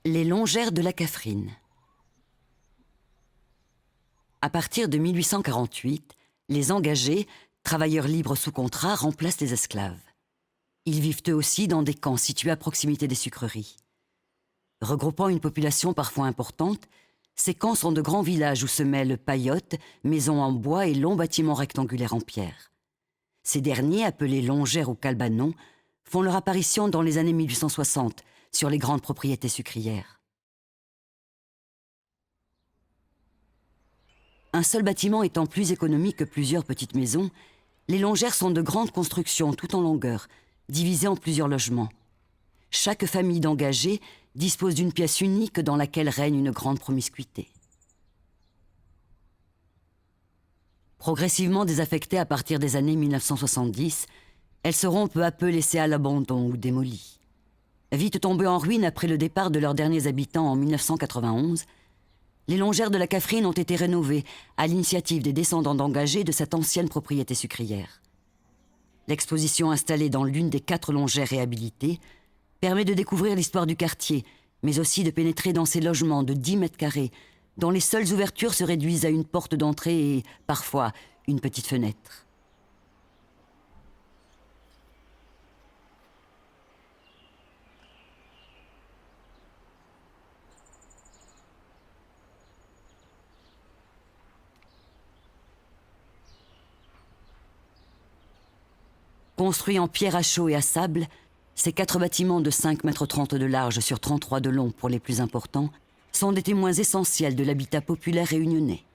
Les longères de la Catherine. À partir de 1848, les engagés, travailleurs libres sous contrat, remplacent les esclaves. Ils vivent eux aussi dans des camps situés à proximité des sucreries. Regroupant une population parfois importante, ces camps sont de grands villages où se mêlent paillotes, maisons en bois et longs bâtiments rectangulaires en pierre. Ces derniers, appelés longères ou calbanons, font leur apparition dans les années 1860 sur les grandes propriétés sucrières. Un seul bâtiment étant plus économique que plusieurs petites maisons, les longères sont de grandes constructions tout en longueur, divisées en plusieurs logements. Chaque famille d'engagés dispose d'une pièce unique dans laquelle règne une grande promiscuité. Progressivement désaffectées à partir des années 1970, elles seront peu à peu laissées à l'abandon ou démolies. Vite tombées en ruine après le départ de leurs derniers habitants en 1991, les longères de la Catherine ont été rénovées à l'initiative des descendants d'engagés de cette ancienne propriété sucrière. L'exposition installée dans l'une des 4 longères réhabilitées permet de découvrir l'histoire du quartier, mais aussi de pénétrer dans ces logements de 10 mètres carrés, dont les seules ouvertures se réduisent à une porte d'entrée et, parfois, une petite fenêtre. Construits en pierre à chaux et à sable, ces 4 bâtiments de 5,30 m de large sur 33 de long pour les plus importants sont des témoins essentiels de l'habitat populaire réunionnais.